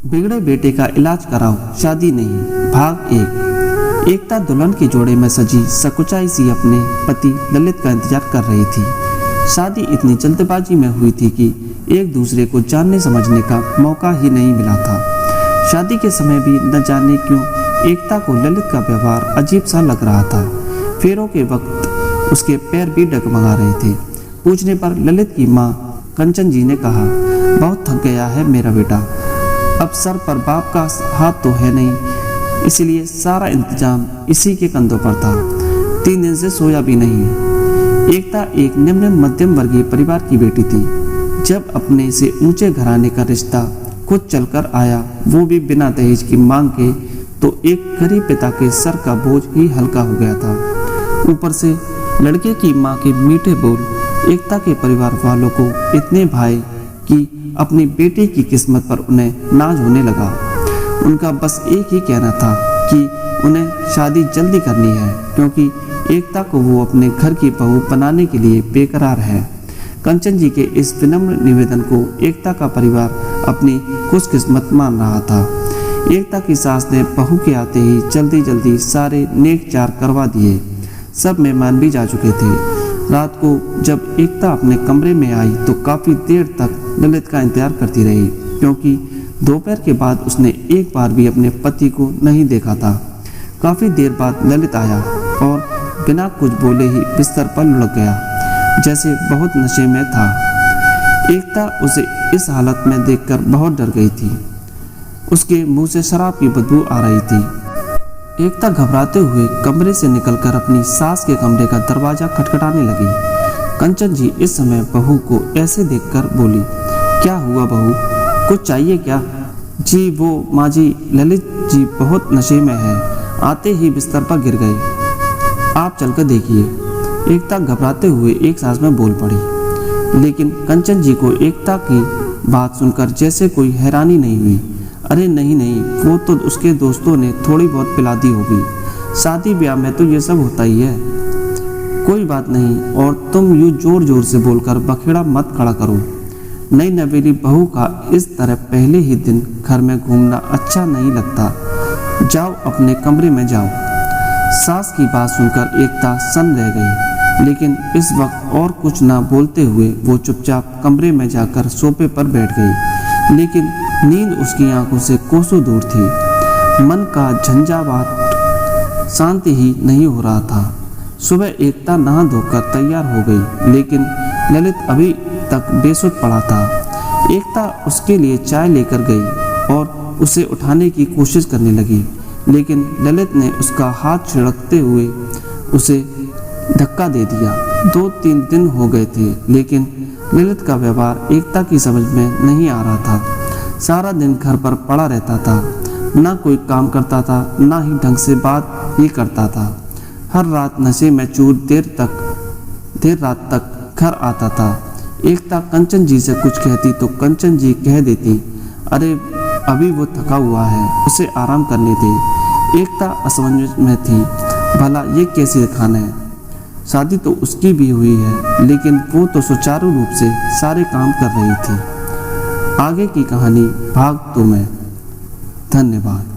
बिगड़े बेटे का इलाज कराओ, शादी नहीं। भाग 1। एकता दुल्हन के जोड़े में सजी सकुचाई सी अपने पति ललित का इंतजार कर रही थी। शादी इतनी जल्दबाजी में हुई थी कि एक दूसरे को जानने समझने का मौका ही नहीं मिला था। शादी के समय भी न जाने क्यों एकता को ललित का व्यवहार अजीब सा लग रहा था। फेरों के वक्त उसके पैर भी डगमगा रहे थे। पूछने पर ललित की माँ कंचन जी ने कहा, बहुत थक गया है मेरा बेटा, अब सर पर बाप का हाथ तो है नहीं, इसलिए सारा इंतजाम इसी के कंधों पर था। 3 दिन से सोया भी नहीं। एकता एक निम्न मध्यम वर्गीय परिवार की बेटी थी। जब अपने से ऊंचे घराने का रिश्ता खुद चलकर आया, वो भी बिना दहेज की मांग के, तो एक गरीब पिता के सर का बोझ ही हल्का हो गया था। ऊपर से लड़के की माँ के मीठे बोल एकता के परिवार वालों को इतने भाए कि अपनी बेटी की किस्मत पर उन्हें नाज होने लगा। उनका बस एक ही कहना था कि उन्हें शादी जल्दी करनी है, क्योंकि एकता को वो अपने घर की बहू बनाने के लिए बेकरार है। कंचन जी के इस विनम्र निवेदन को एकता का परिवार अपनी खुशकिस्मत मान रहा था। एकता की सास ने बहू के आते ही जल्दी जल्दी सारे नेक चार करवा दिए। सब मेहमान भी जा चुके थे। रात को जब एकता अपने कमरे में आई तो काफ़ी देर तक ललित का इंतजार करती रही, क्योंकि दोपहर के बाद उसने एक बार भी अपने पति को नहीं देखा था। काफ़ी देर बाद ललित आया और बिना कुछ बोले ही बिस्तर पर लुढ़क गया, जैसे बहुत नशे में था। एकता उसे इस हालत में देखकर बहुत डर गई थी। उसके मुंह से शराब की बदबू आ रही थी। एकता घबराते हुए कमरे से निकलकर अपनी सास के कमरे का दरवाजा खटखटाने लगी। कंचन जी इस समय बहू को ऐसे देखकर बोली, क्या हुआ बहू, कुछ चाहिए क्या? जी वो माँ जी, ललित जी बहुत नशे में है, आते ही बिस्तर पर गिर गए, आप चलकर देखिए। एकता घबराते हुए एक सांस में बोल पड़ी, लेकिन कंचन जी को एकता की बात सुनकर जैसे कोई हैरानी नहीं हुई। अरे नहीं नहीं, वो तो उसके दोस्तों ने थोड़ी बहुत पिला दी होगी, शादी ब्याह में तो ये सब होता ही है, कोई बात नहीं। और तुम यूँ जोर जोर से बोलकर बखेड़ा मत खड़ा करो। नई नवेली बहू का इस तरह पहले ही दिन घर में घूमना अच्छा नहीं लगता। जाओ अपने कमरे में जाओ। सास की बात सुनकर एकता सन्न रह गई, लेकिन इस वक्त और कुछ ना बोलते हुए वो चुपचाप कमरे में जाकर सोफे पर बैठ गई। लेकिन नींद उसकी आंखों से कोसों दूर थी। मन का झंझावात शांति ही नहीं हो रहा था। सुबह एकता नहा धोकर तैयार हो गई, लेकिन ललित अभी तक बेसुध पड़ा था। एकता उसके लिए चाय लेकर गई और उसे उठाने की कोशिश करने लगी, लेकिन ललित ने उसका हाथ छिड़कते हुए उसे धक्का दे दिया। 2-3 दिन हो गए थे, लेकिन ललित का व्यवहार एकता की समझ में नहीं आ रहा था। सारा दिन घर पर पड़ा रहता था, ना कोई काम करता था, ना ही ढंग से बात ही करता था। हर रात नशे में चूर देर रात तक घर आता था। एकता कंचन जी से कुछ कहती तो कंचन जी कह देती, अरे अभी वो थका हुआ है, उसे आराम करने दे। एकता असमंजस में थी, भला ये कैसे खाना है? शादी तो उसकी भी हुई है, लेकिन वो तो सुचारू रूप से सारे काम कर रही थी। आगे की कहानी भाग 2 में। धन्यवाद।